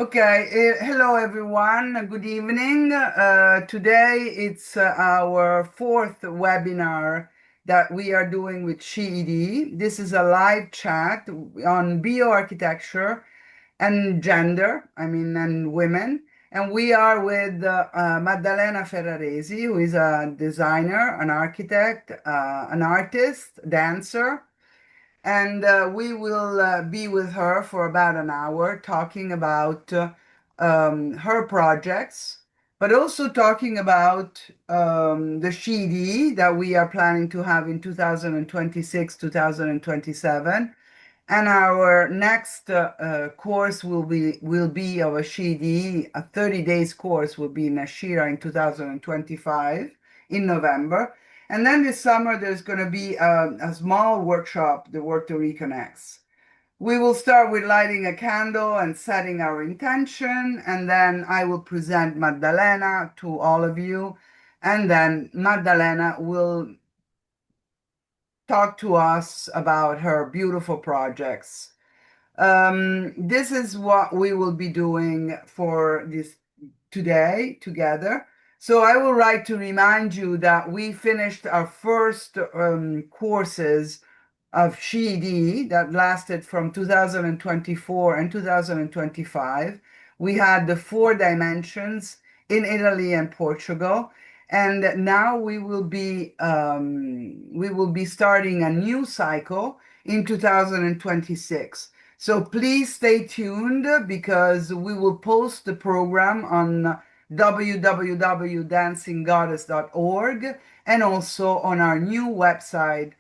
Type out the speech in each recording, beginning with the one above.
Okay, hello everyone. Good evening. Today it's our fourth webinar that we are doing with SHE-EDE. This is a live chat on bioarchitecture and gender, and women. And we are with Maddalena Ferraresi, who is a designer, an architect, an artist, dancer. And we will be with her for about an hour talking about her projects, but also talking about the SHE-EDE that we are planning to have in 2026, 2027. And our next course will be of a SHE-EDE, a 30 days course will be in Ashira in 2025 in November. And then this summer, there's going to be a small workshop, the Work to Reconnects. We will start with lighting a candle and setting our intention, and then I will present Maddalena to all of you, and then Maddalena will talk to us about her beautiful projects. This is what we will be doing for this today together. So I would like to remind you that we finished our first courses of SHE-EDE that lasted from 2024 and 2025. We had the 4 dimensions in Italy and Portugal. And now we will be starting a new cycle in 2026. So please stay tuned because we will post the program on www.dancinggoddess.org and also on our new website,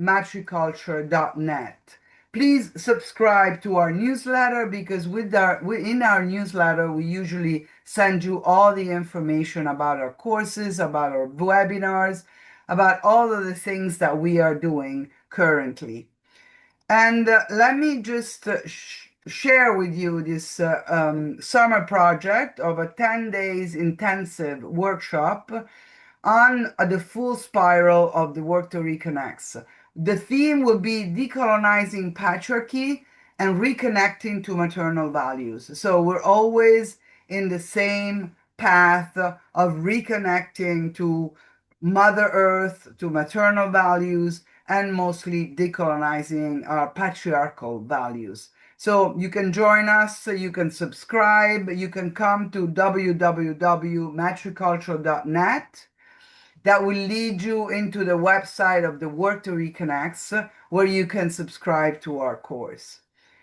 matriculture.net. Please subscribe to our newsletter because in our newsletter, we usually send you all the information about our courses, about our webinars, about all of the things that we are doing currently. And let me just share with you this summer project of a 10 days intensive workshop on the full spiral of the Work to Reconnects. The theme will be decolonizing patriarchy and reconnecting to maternal values. So we're always in the same path of reconnecting to Mother Earth, to maternal values, and mostly decolonizing our patriarchal values. So you can join us, you can subscribe, you can come to www.matriculture.net. That will lead you into the website of the Work to Reconnects, where you can subscribe to our course.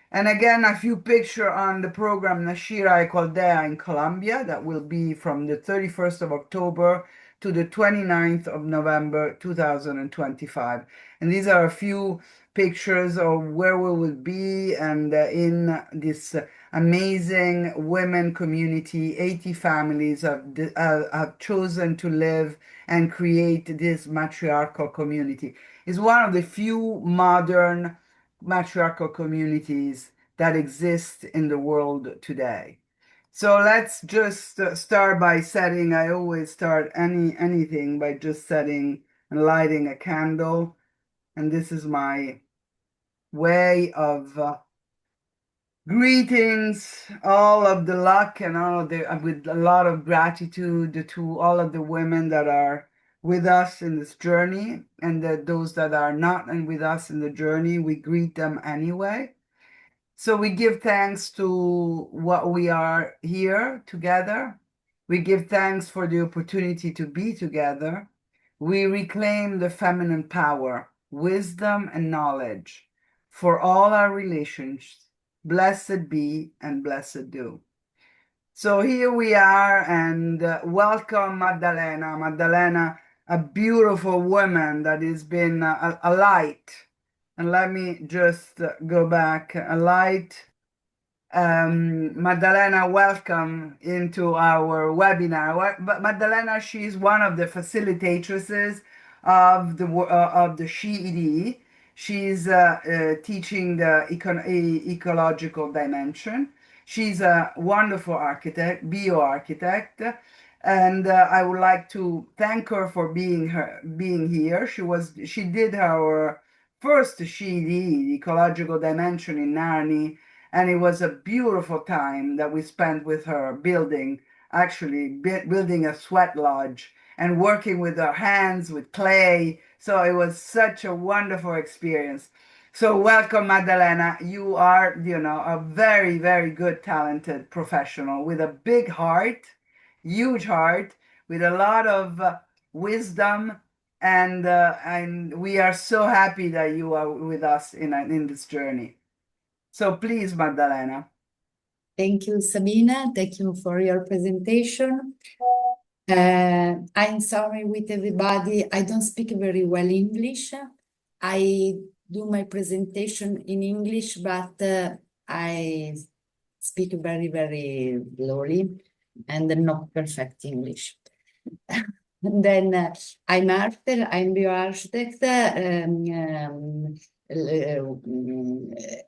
And again, a few pictures on the program Nashira Equaldea in Colombia that will be from the 31st of October to the 29th of November 2025. And these are a few pictures of where we will be and in this amazing women community. 80 families have chosen to live and create this matriarchal community. It's one of the few modern matriarchal communities that exist in the world today. So let's just start by setting. I always start anything by just setting and lighting a candle. And this is my way of greetings, all of the luck and all of the, with a lot of gratitude to all of the women that are with us in this journey, and those that are not and with us in the journey, we greet them anyway. So we give thanks to what we are here together. We give thanks for the opportunity to be together. We reclaim the feminine power, wisdom, and knowledge for all our relations. Blessed be and blessed do. So here we are, and welcome Maddalena. Maddalena, a beautiful woman that has been a light. And let me just go back, a light. Maddalena, welcome into our webinar. Maddalena, she's one of the facilitatrices of the SHE-EDE. She's teaching the ecological dimension. She's a wonderful architect, bioarchitect, and I would like to thank her for being here. She did our first SHE-EDE, ecological dimension in Narni, And it was a beautiful time that we spent with her building, building a sweat lodge and working with our hands, with clay. So it was such a wonderful experience. So welcome, Maddalena. You are, a very, very good, talented professional with a big heart, huge heart, with a lot of wisdom, and we are so happy that you are with us in this journey. So please, Maddalena. Thank you, Sabina. Thank you for your presentation. I'm sorry with everybody. I don't speak very well English. I do my presentation in English, but I speak very, very slowly and not perfect English. And then I'm architect, I'm bioarchitect,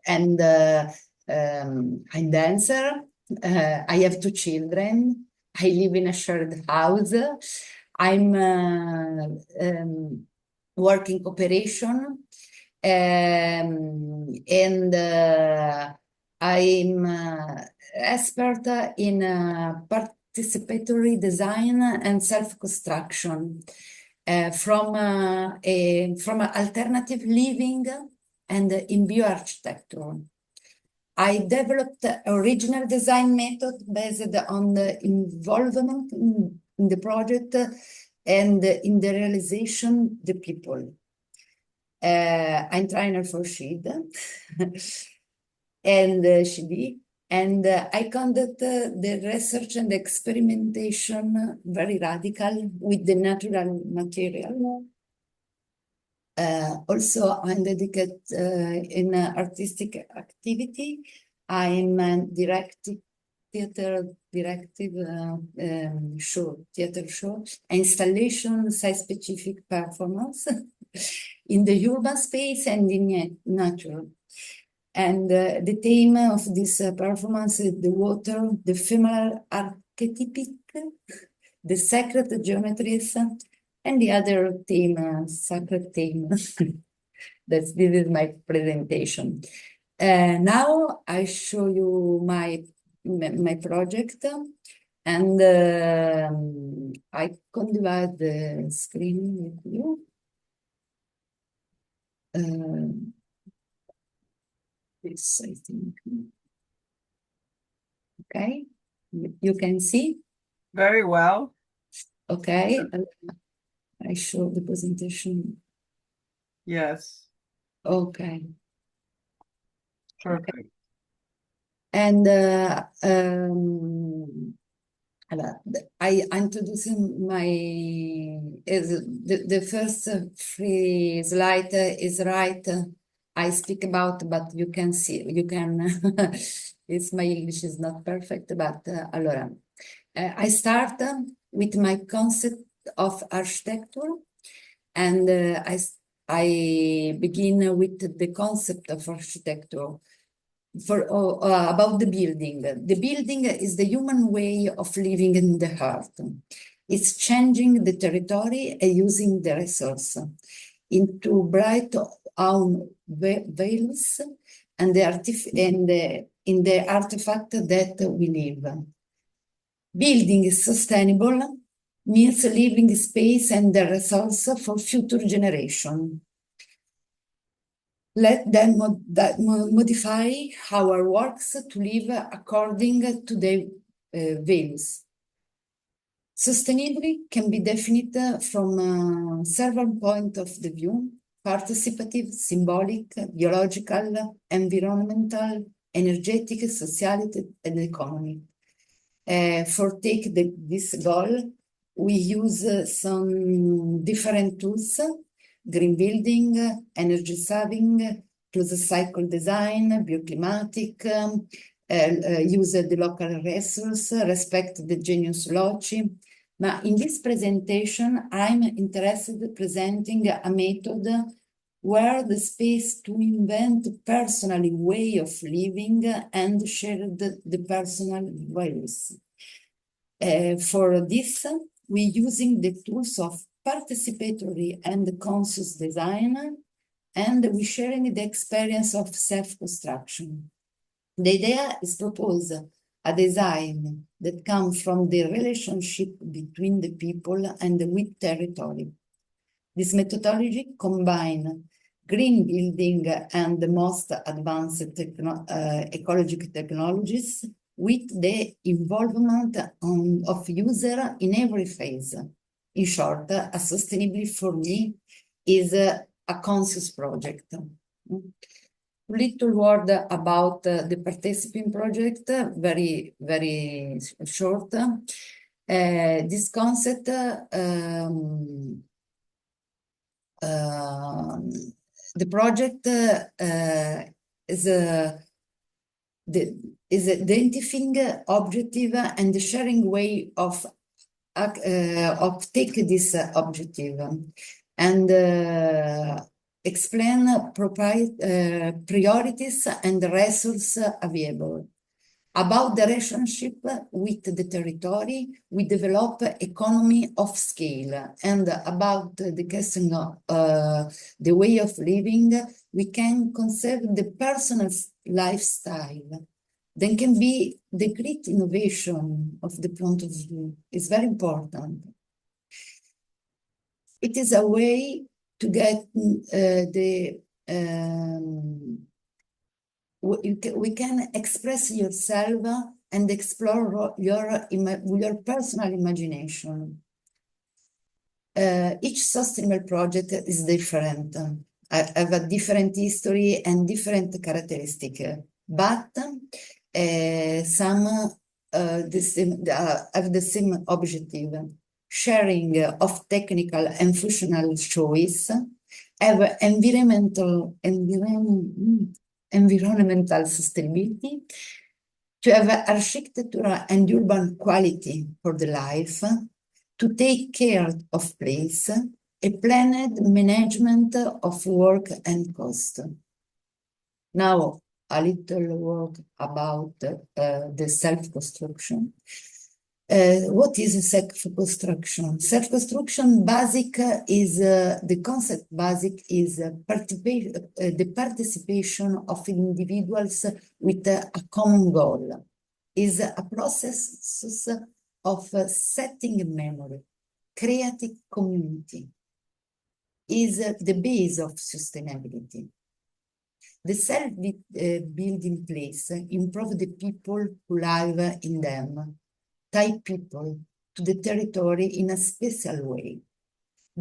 and I'm dancer. I have 2 children. I live in a shared house. I'm working cooperation, and I'm expert in participatory design and self-construction from alternative living and in bioarchitecture. I developed an original design method based on the involvement in the project and in the realization the people. I'm trainer for SHE-EDE and SHE-EDE, and I conduct the research and experimentation very radical with the natural material. Also, I'm dedicated in artistic activity. I'm a theater show, installation, site-specific performance in the urban space and in nature. And the theme of this performance is the water, the femoral archetypic, the sacred geometries, and the other theme, sacred theme. This is my presentation. Now I show you my project, and I can divide the screen with you. This, I think. Okay, you can see? Very well. Okay, I show the presentation. Yes. Okay. Perfect. Okay. And I introducing my the first 3 slide is right. I speak about, but you can see, you can. It's my English is not perfect, but allora, I start with my concept of architecture, and I begin with the concept of architecture. About the building. The building is the human way of living in the earth. It's changing the territory and using the resource into bright own veils and in the artifact that we live. Building is sustainable means leaving space and the resource for future generation. Let them modify our works to live according to their values. Sustainability can be defined from several points of the view: participative, symbolic, biological, environmental, energetic, sociality, and economy. For this goal, we use some different tools: green building, energy saving, closed cycle design, bioclimatic, use the local resource, respect the genius loci. But in this presentation, I'm interested in presenting a method where the space to invent personally way of living and share the personal values. For this, we're using the tools of participatory and conscious design, and we're sharing the experience of self-construction. The idea is propose a design that comes from the relationship between the people and with territory. This methodology combines green building and the most advanced ecological technologies with the involvement of user in every phase. In short, a sustainability for me is a conscious project. Little word about the participating project, very, very short. This concept the project is identifying objective and the sharing way of take this objective and explain priorities and resources available. About the relationship with the territory, we develop economy of scale, and about the question of the way of living, we can conserve the personal lifestyle. Then can be the great innovation of the point of view. It's very important. It is a way to get we can express yourself and explore your personal imagination. Each sustainable project is different. I have a different history and different characteristic, but some have the same objective: sharing of technical and functional choice, have environmental sustainability, to have architectural and urban quality for the life, to take care of place, a planned management of work and cost. Now, a little word about the self-construction. What is self-construction? Self-construction basic is, the concept basic is the participation of individuals with a common goal. Is a process of setting memory, creating community. Is the base of sustainability. The self-building place improve the people who live in them, tie people to the territory in a special way,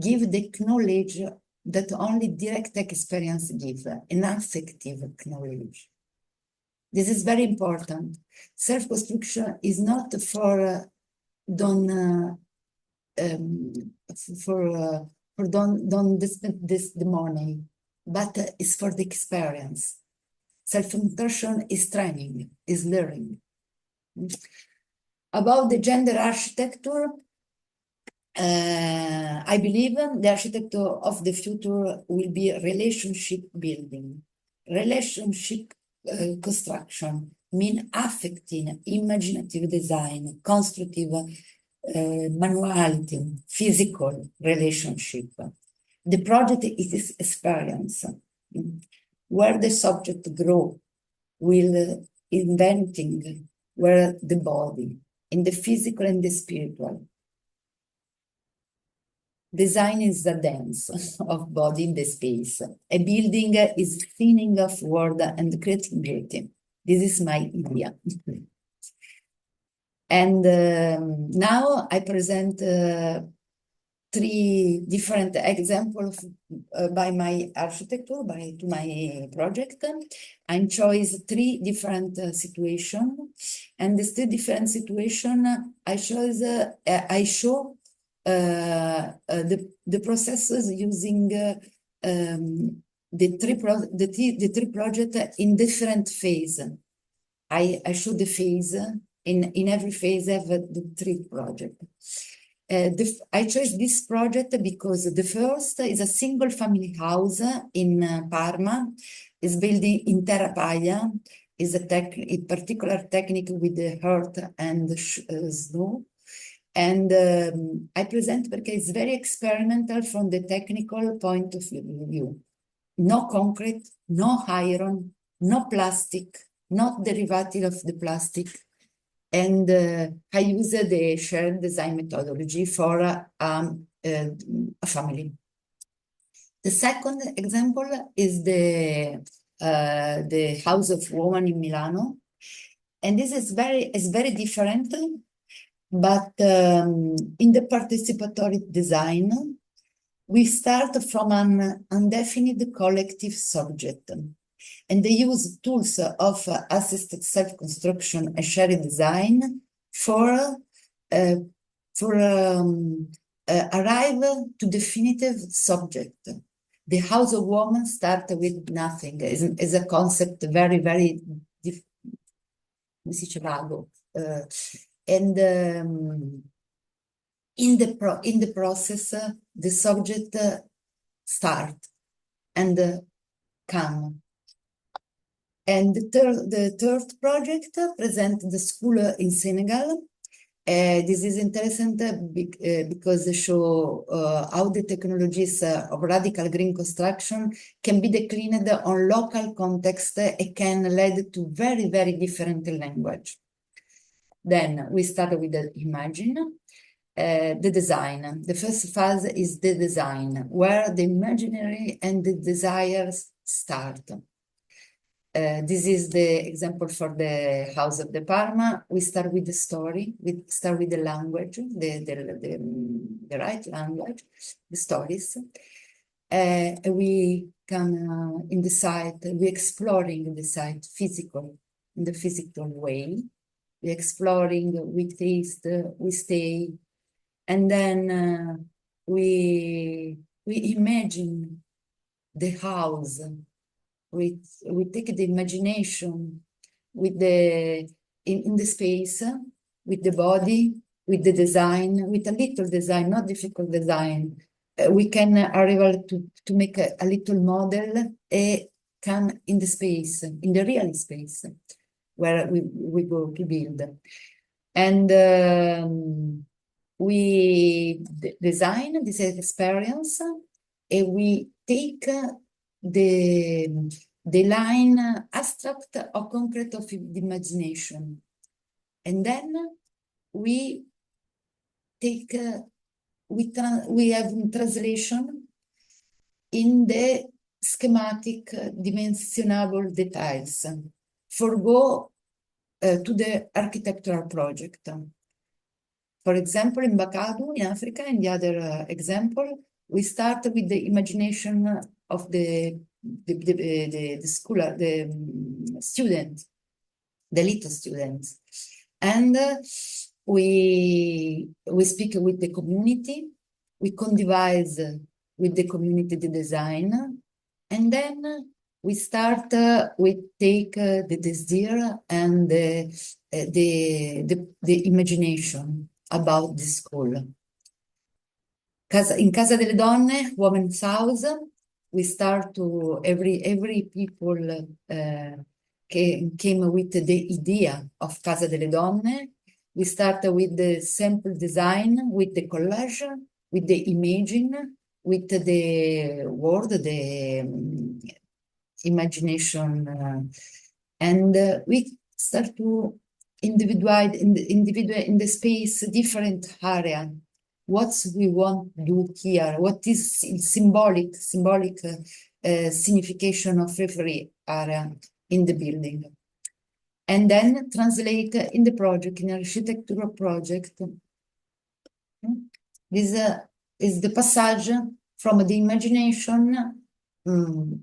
give the knowledge that only direct experience gives, an affective knowledge. This is very important. Self-construction is not for don't spend the money, but it's for the experience. Self-construction is training, is learning. About the gender architecture, I believe the architecture of the future will be relationship building, relationship construction, mean affecting, imaginative design, constructive manuality, physical relationship. The project is experience, where the subject grow, will inventing, where the body, in the physical and the spiritual. Design is the dance of body in the space. A building is feeling of word and creativity. This is my idea. And now I present 3 different examples by my architecture, to my project. I chose 3 different situations, and these 3 different situations I show the processes using the 3 projects in different phase. I show the phase. In every phase, I have the 3 projects. I chose this project because the first is a single family house in Parma. It's built in terra paglia. Is a particular technique with the earth and snow. And I present because it's very experimental from the technical point of view. No concrete, no iron, no plastic, not derivative of the plastic. And I use the shared design methodology for a family. The second example is the House of Women in Milano. And this is very different, but in the participatory design, we start from an undefined collective subject, and they use tools of assisted self-construction and shared design for arrive to definitive subject. The House of Women start with nothing, is a concept very come si dice vago, and in the process, the subject start and come. And the third project present the school in Senegal. This is interesting because they show how the technologies of radical green construction can be declined on local context and can lead to very different language. Then we start with the imagine. The design. The first phase is the design, where the imaginary and the desires start. This is the example for the House of the Parma. We start with the story, we start with the language, the right language, the stories. We come in the site, we exploring the site in the physical way. We exploring, we taste, we stay, and then we imagine the house. We take the imagination with in the space, with the body, with the design, with a little design, not difficult design. We can arrive to make a little model and come in the space, in the real space, where we go to build. And we design this experience, and we take the line abstract or concrete of the imagination. And then we take, we have translation in the schematic dimensionable details, forgo to the architectural project. For example, in Bakadu, in Africa, in the other example, we start with the imagination of the school, the student, the little students. And we speak with the community, we co-devise with the community the design, and then we start, we take the desire and the imagination about the school. In Casa delle Donne, Women's House, we start to, every people came with the idea of Casa delle Donne. We start with the sample design, with the collage, with the imaging, with the word, the imagination, and we start to individuate in the space different area. What we want to do here? What is symbolic signification of every area in the building? And then translate in the project, in architectural project. This is the passage from the imagination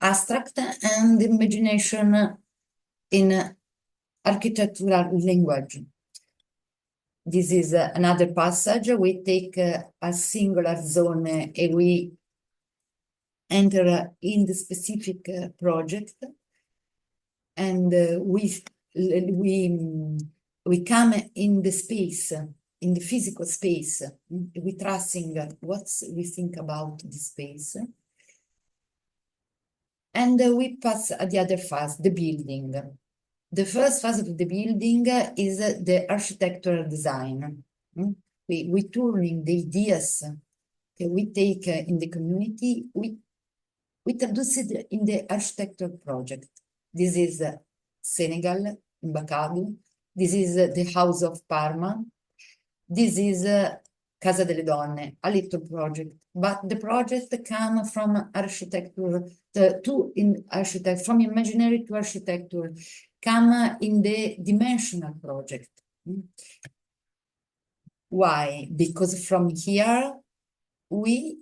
abstract and the imagination in architectural language. This is another passage. We take a singular zone and we enter in the specific project, and we come in the space, in the physical space. We tracing what we think about the space, and we pass at the other phase, the building. The first phase of the building is the architectural design. We turning the ideas that we take in the community, we traduce it in the architectural project. This is Senegal, in Bacadu. This is the House of Parma. This is Casa delle Donne, a little project, but the project come from architecture from imaginary to architecture, come in the dimensional project. Why? Because from here we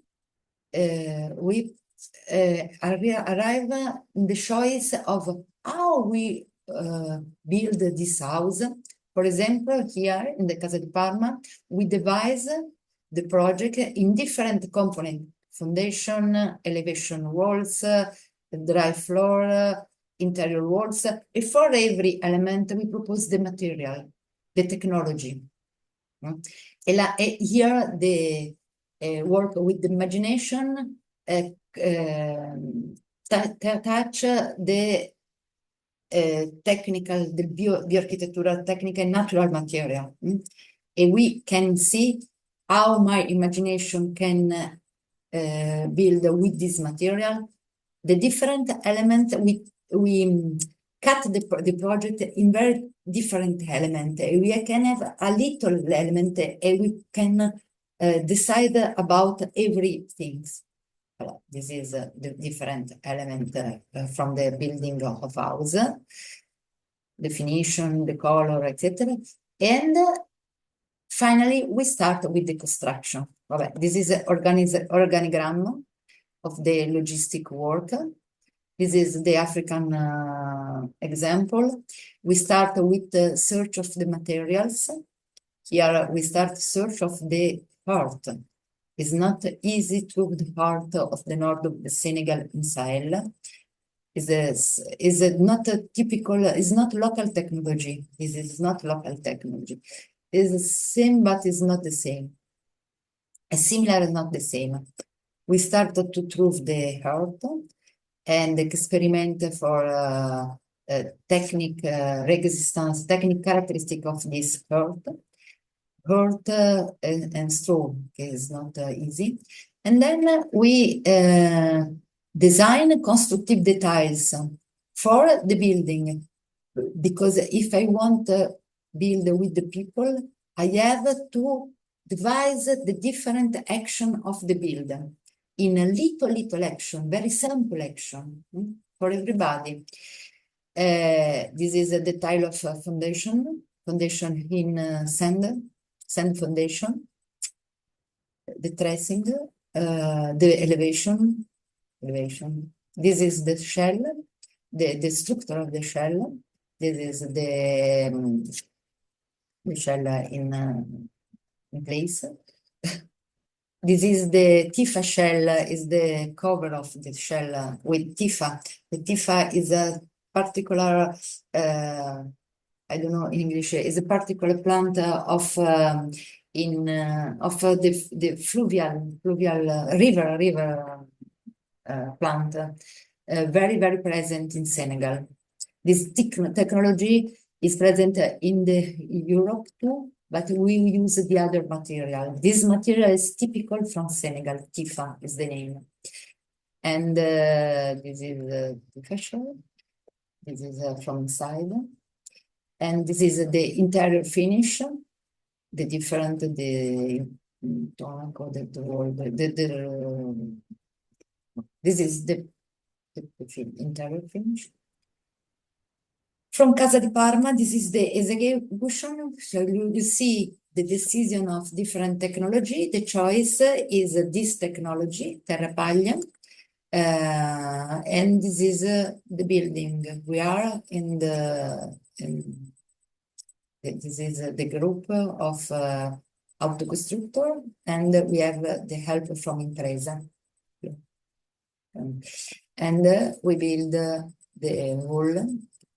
arrive in the choice of how we build this house. For example, here in the Casa di Parma, we devise the project in different components: foundation, elevation walls, dry floor, interior walls. And for every element, we propose the material, the technology. And here the work with the imagination touch the technical, the bioarchitectural technical and natural material. And we can see how my imagination can build with this material. The different elements, we cut the project in very different elements. We can have a little element and we can decide about everything. This is the different element from the building of house, definition, the color, etc. And finally, we start with the construction. This is an organigram of the logistic work. This is the African example. We start with the search of the materials. Here we start search of the heart. It's not easy to the heart of the north of the Senegal in Sahel. Is not a typical, is not local technology. This is not local technology. It's the same, but it's not the same. Similar, not the same. We started to prove the heart and experiment for technique resistance, technique characteristic of this heart and straw is not easy. And then we design constructive details for the building, because if I want to build with the people, I have to devise the different action of the building in a little action, very simple action for everybody. This is the tile of foundation in sand foundation, the tracing, the elevation. This is the shell, the structure of the shell. This is the shell in place. This is the Tifa shell, is the cover of the shell with Tifa. The Tifa is a particular, I don't know in English, is a particular plant of the fluvial river plant, very present in Senegal. This technology is present in Europe too, but we use the other material. This material is typical from Senegal. Tifa is the name. And this is the fashion. This is from inside. And this is the interior finish. The different, this is the interior finish. From Casa di Parma, this is the execution. So you see the decision of different technology. The choice is this technology, Terra Paglia. And this is the building. We are in this is the group of autoconstructor, and we have the help from Impresa. And we build the wall.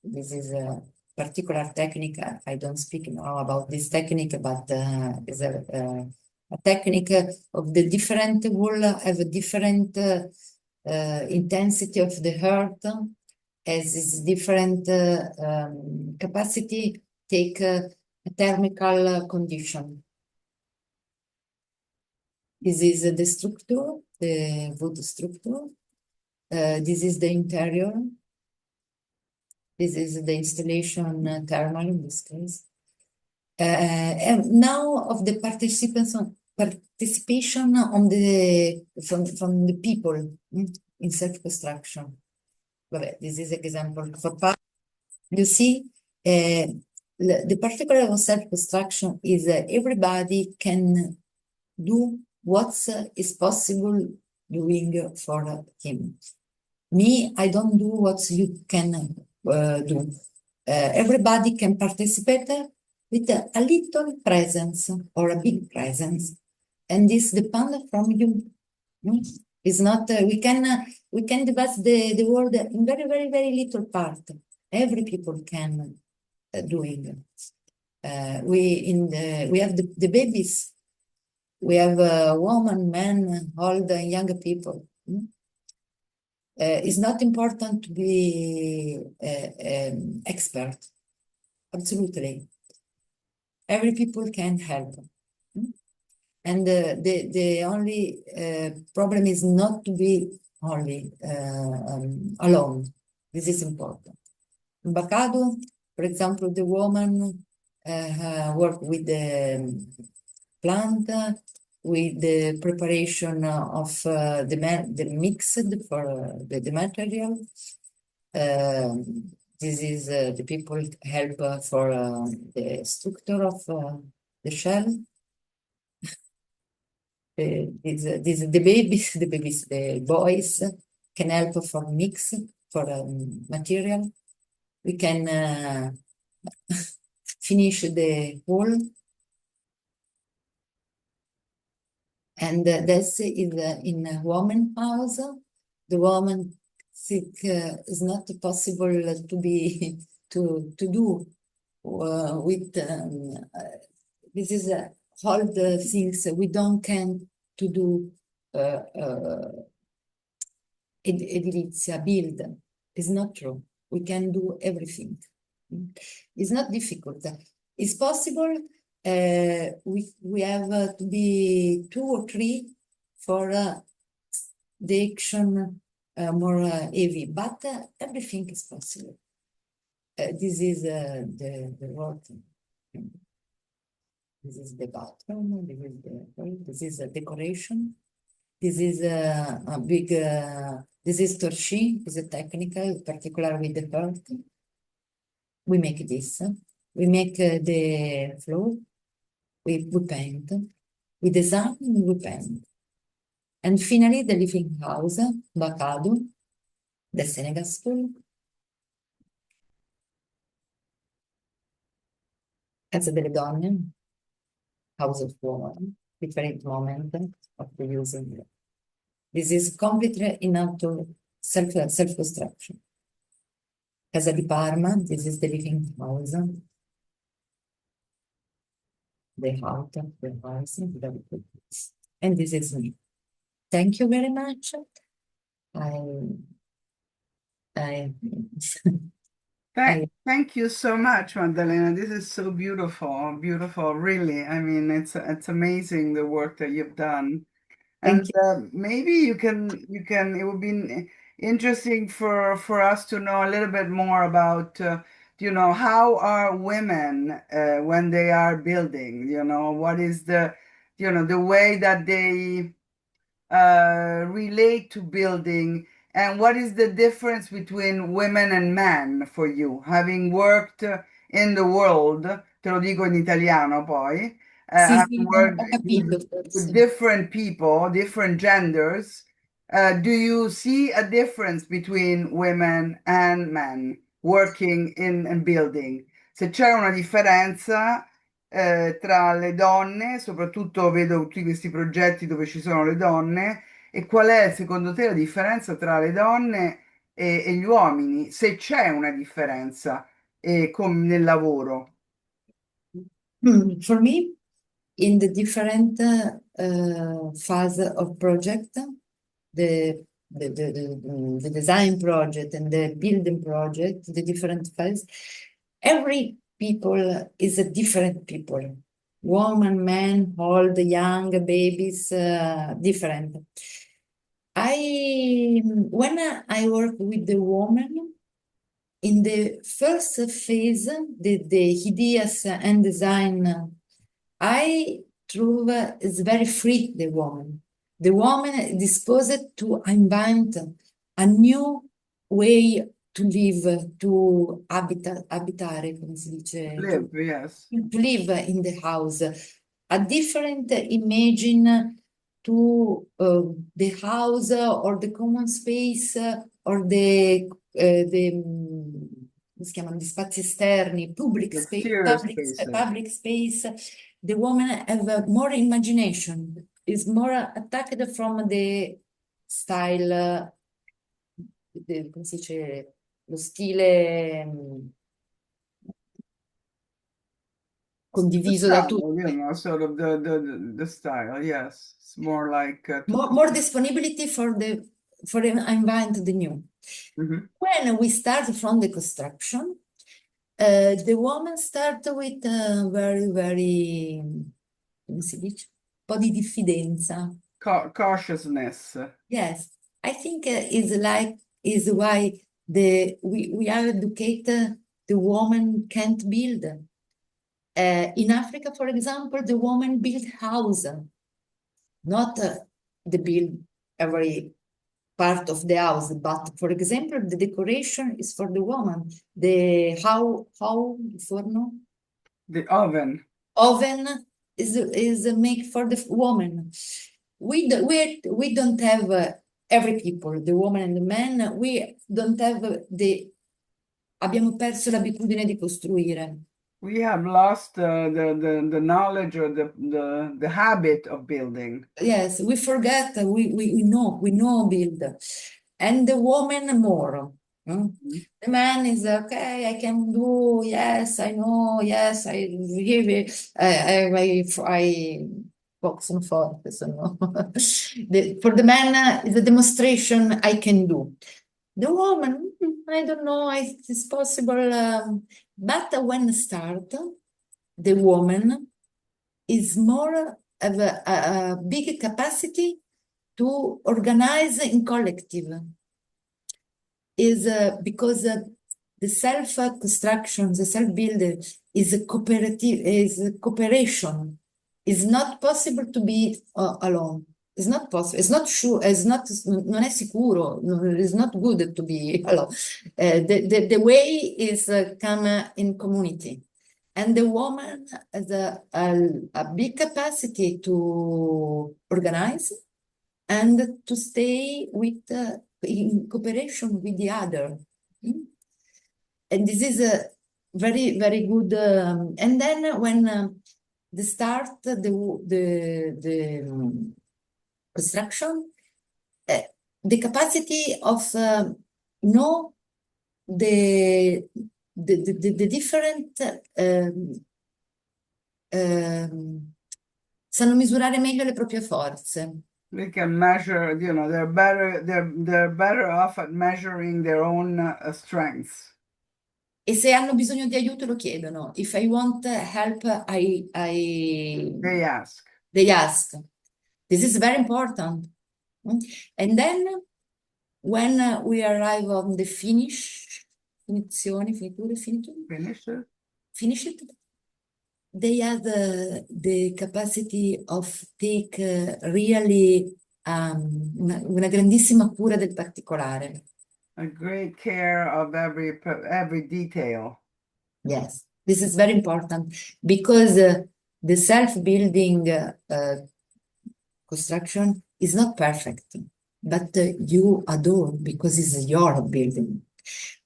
This is a particular technique. I don't speak now about this technique, but is a technique of the different wall have a different intensity of the earth, as is different capacity take a thermal condition. This is the structure, the wood structure. This is the interior. This is the installation thermal in this case. And now of the participation from the people in self-construction. This is example for part. You see, the particular of self-construction is everybody can do what is possible doing for him. Me, I don't do what you can do. Everybody can participate with a little presence or a big presence, and this depends from you. It's not we can divide the world in very very very little part. Every people can doing. We have the babies. We have women, men, old and young people. It's not important to be expert. Absolutely. Every people can help. And the only problem is not to be only alone. This is important. In Bacado, for example, the woman work with the plant, with the preparation of the mixed for the material. This is the people help for the structure of the shell. The babies, the boys can help for mix for material. We can finish the whole. And this is in a woman house. The woman think is not possible to be to do with this is all the things we don't can to do edilizia build. It's not true. We can do everything. It's not difficult. It's possible. We have to be 2 or 3 for the action more heavy, but everything is possible. This is the work. This is the bathroom. This is a decoration. This is a big. This is torchi. This is technical, particular with the earth. We make this. We make the floor. We paint. We design and we paint. And finally, the living house, Bacado, the Senegal school. Casa delle Donne, House of Women, different moment of the using. This is completely in auto self-construction. Casa di Parma, this is the living house. The house, and this is me. Thank you very much. Thank you so much, Maddalena. This is so beautiful, beautiful, really. I mean, it's amazing the work that you've done. And maybe you can, it would be interesting for us to know a little bit more about, how are women when they are building, what is the way that they relate to building, and what is the difference between women and men for you, having worked in the world, te lo dico in italiano poi, having worked with different people, different genders, do you see a difference between women and men working in building? Se c'è una differenza tra le donne, soprattutto vedo tutti questi progetti dove ci sono le donne, e qual è secondo te la differenza tra le donne e gli uomini, se c'è una differenza nel lavoro? For me, in the different phase of project, the design project and the building project, the different phase, every people is a different people. Woman, man, old, young, babies, different. When I work with the woman, in the first phase, the ideas and design, I trouve is very free, the woman. The woman is disposed to invent a new way to live, to abitare, come si dice, Live, yes. to live in the house. A different imagine to the house or the common space or come si chiamano, gli spazi esterni, The exterior spaces. public space. The woman have more imagination, is more attacked from the style, come si dice, lo stile condiviso da tutti. You know, sort of the style, yes. It's more like More disponibility for invent the new. Mhm. When we start from the construction, the woman start with very, very, come si dice? Un po' di diffidenza. Cautiousness. Yes, I think is why we are educate the woman can't build. In Africa, for example, the woman build house, not the build every part of the house, but for example, the decoration is for the woman. The how forno? The oven. Oven is made for the woman. We don't have every people, the woman and the man. We don't have abbiamo perso l'abitudine di costruire. We have lost the knowledge or the habit of building. Yes, we forget. We know build, and the woman more. Mm-hmm. The man is okay. I can do. Yes, I know. Yes, I really. I box and forth. So no. For the man, is a demonstration I can do. The woman, I don't know if it's possible. But when start, the woman is more of a big capacity to organize in collective. Is because the self-construction, the self-builder is a cooperative, is a cooperation. It's not possible to be alone. It's not possible. It's not sure. It's not. Non è sicuro. It's not good to be alone. The way is come in community. And the woman has a big capacity to organize and to stay with in cooperation with the other. And this is a very, very good. And then when the start, the construction, the capacity of know the different sanno misurare meglio le proprie forze. They can measure, you know, they're better off at measuring their own strengths. E se hanno bisogno di aiuto lo chiedono. If I want help, They ask. They ask. This is very important. And then when we arrive on the finish, finish it, they have the capacity of take really una grandissima cura del particolare. A great care of every detail. Yes, this is very important because the self-building construction is not perfect, but you adore because it's your building.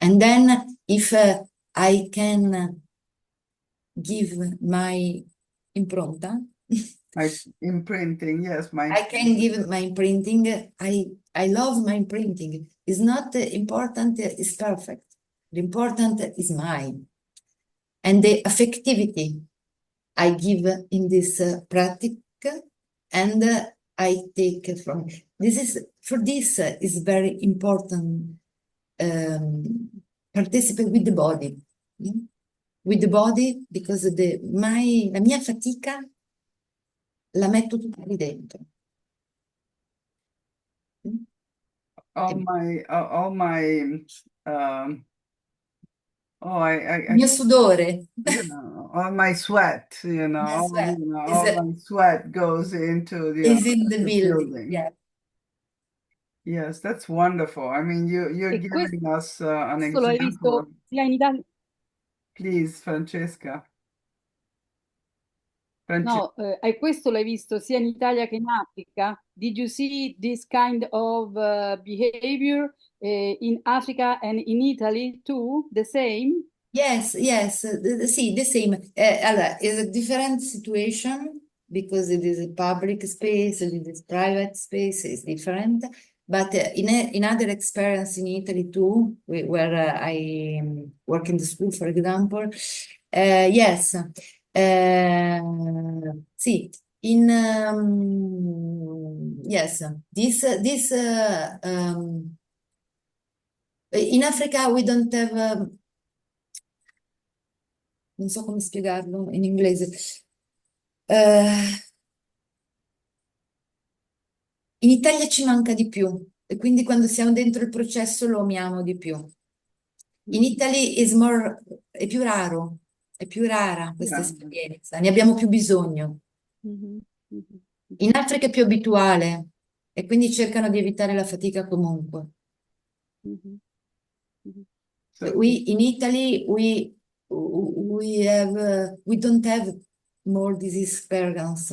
And then if I can give my impronta, My imprinting, yes, I can give my imprinting. I love my imprinting. It's not important, it's perfect. The important is mine. And the affectivity I give in this practice and I take from this is for this is very important participate with the body. With the body because la mia fatica la metto tutta lì dentro. All my Oh, Il mio sudore. all my sweat, Yes, well, all my sweat goes into is in the the building. building. Yeah. Yes, that's wonderful. I mean, you're E giving us an questo l'hai example. visto sia in Italia. Please, Francesca. No, e questo l'hai visto sia in Italia che in Africa? Did you see this kind of behavior in Africa and in Italy too? The same? Yes, yes, sì, the same. Allora, it's a different situation because it is a public space, it is private space, it's different. But in other experience in Italy too, where I work in the school, for example, yes, sì, yes, in Africa we don't have. Non so come spiegarlo in inglese. Eh, in Italia ci manca di più e quindi quando siamo dentro il processo lo amiamo di più. In Italy è più raro, è più rara questa Yeah. esperienza, ne abbiamo più bisogno. Mhm, mhm, In Africa è più abituale e quindi cercano di evitare la fatica comunque. mhm, mhm. So, In Italy we don't have more this experience.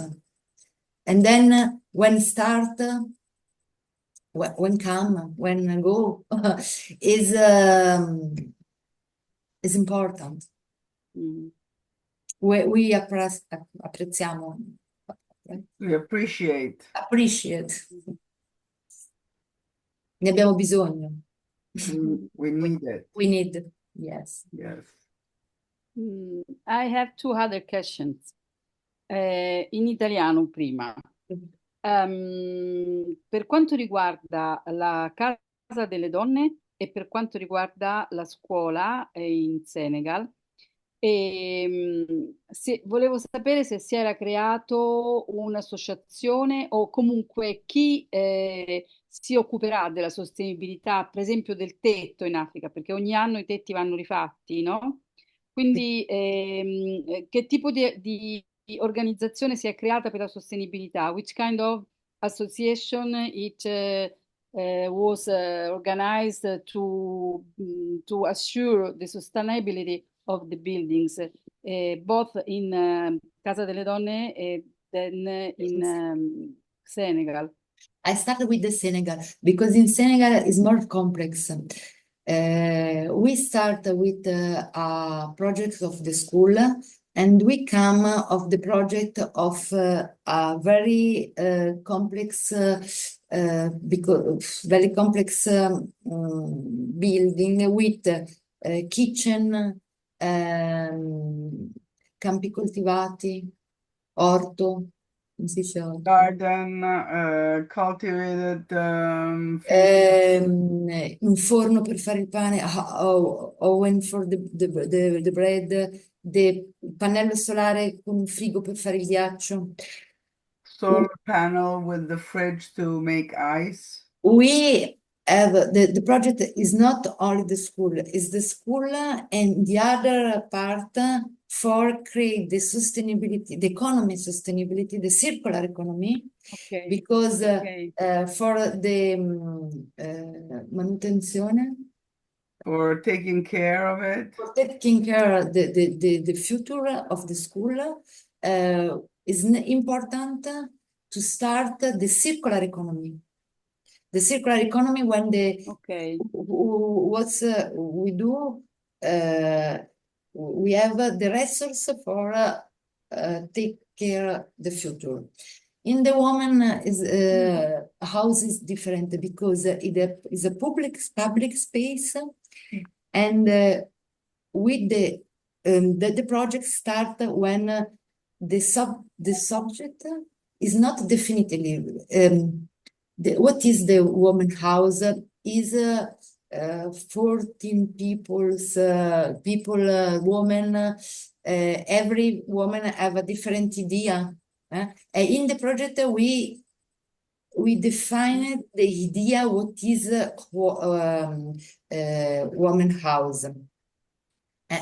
And then when start, when come, when go, is is important. Mhm. We apprezziamo, we appreciate. appreciate. Ne abbiamo bisogno. We need it. We need, yes. Yes. I have two other questions. In italiano prima. Per quanto riguarda la Casa delle Donne e per quanto riguarda la scuola in Senegal, volevo sapere se si era creato un'associazione o comunque chi si occuperà della sostenibilità, per esempio del tetto in Africa, perché ogni anno i tetti vanno rifatti, no? Quindi che tipo di organizzazione si è creata per la sostenibilità? Which kind of association it was organized to assure the sustainability of the buildings, both in Casa delle Donne and then in Senegal. I started with the Senegal because in Senegal is more complex. We start with a project of the school and we come of the project of a very complex because very complex building with kitchen, campi coltivati, orto, come si dice orto? Garden, cultivated field. Un forno per fare il pane, oven for the bread, pannello solare con un frigo per fare il ghiaccio. Solar panel with the fridge to make ice. We have the project is not only the school, it's the school and the other part for create the sustainability, the economy sustainability, the circular economy, Okay. because Okay. for the manutenzione, For taking care of it. for taking care of the future of the school, is important to start the circular economy. The circular economy when Okay. what we do, we have the resource for take care the future. In the woman is house is different because it is a public space, and with the project start when the subject is not definitively what is the woman house is 14 woman, every woman have a different idea. In the project we define the idea what is woman house.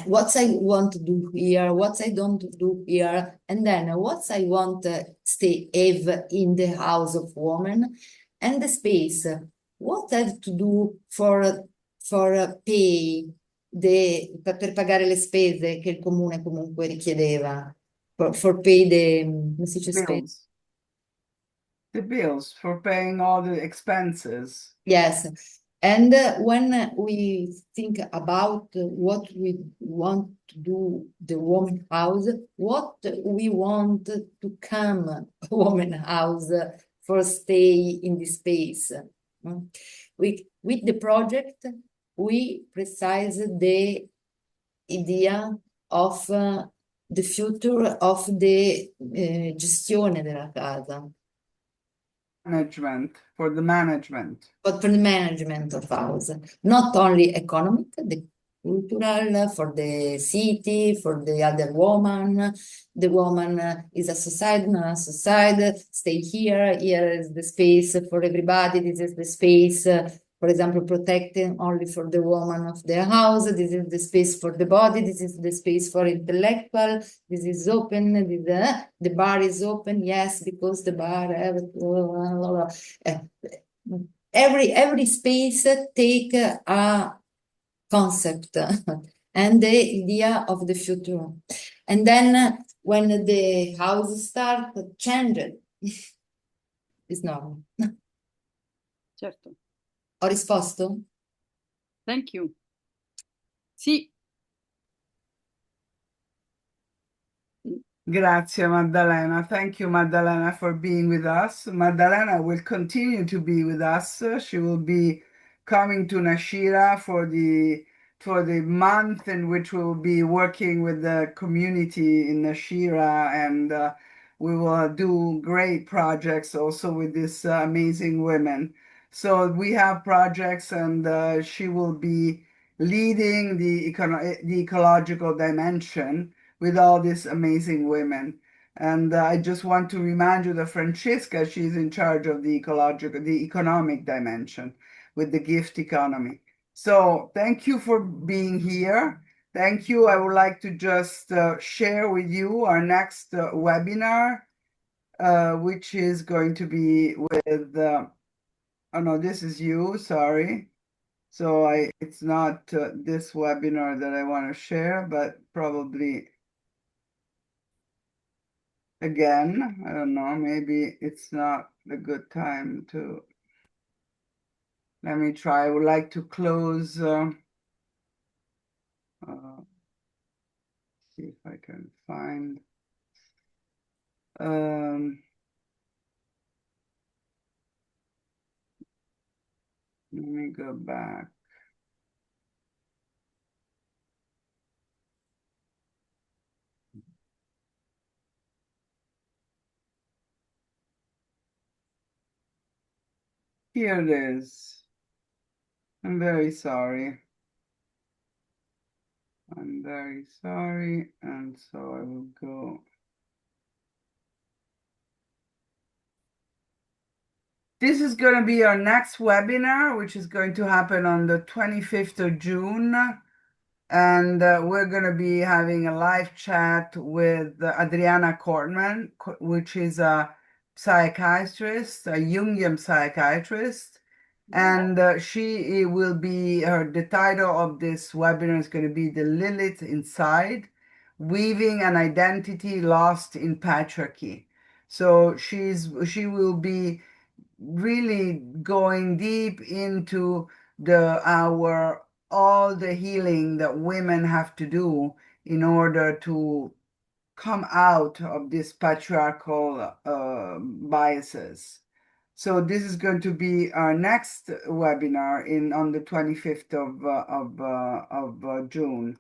what I want to do here, what I don't do here, and then what I want stay have in the house of woman, and the space. What I have to do for pay per pagare le spese che il comune comunque richiedeva, for pay the, come si dice spese? Bills. The bills for paying all the expenses. Yes. And when we think about what we want to do the woman house, what we want to come a woman house for stay in this space. With the project, we precise the idea of the future of the gestione della casa. Management, for the management. But for the management of house, not only economic, the cultural, for the city, for the other woman. The woman is a society, not a society. Stay here. Here is the space for everybody. This is the space, for example, protecting only for the woman of the house. This is the space for the body. This is the space for intellectual. This is open. The bar is open. Yes, because the bar. Every space take a concept and the idea of the future, and then when the house start change is normal. Certo. Ho risposto? Thank you. Sì. Grazie, Maddalena. Thank you, Maddalena, for being with us. Maddalena will continue to be with us. She will be coming to Nashira for the month in which we will be working with the community in Nashira, and we will do great projects also with these amazing women. So we have projects, and she will be leading the ecological dimension with all these amazing women. And I just want to remind you that Francesca, she's in charge of the economic dimension with the gift economy. So thank you for being here. Thank you. I would like to just share with you our next webinar, which is going to be with, oh no, this is you, sorry. So it's not this webinar that I want to share, but probably again, I don't know, maybe it's not a good time to, let me try. I would like to close, see if I can find, let me go back. Here it is. I'm very sorry. I'm very sorry. And so I will go. This is going to be our next webinar, which is going to happen on the 25th of June. And we're going to be having a live chat with Adriana Kortman, which is a psychiatrist, a Jungian psychiatrist. And she will be, the title of this webinar is going to be The Lilith Inside, Weaving an Identity Lost in Patriarchy. So she will be really going deep into all the healing that women have to do in order to come out of these patriarchal biases. So this is going to be our next webinar on the 25th of June.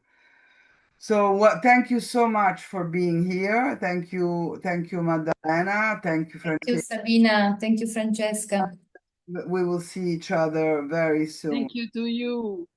So thank you so much for being here. Thank you, Maddalena. Thank you, Thank you, Sabina. Thank you, Francesca. We will see each other very soon. Thank you to you.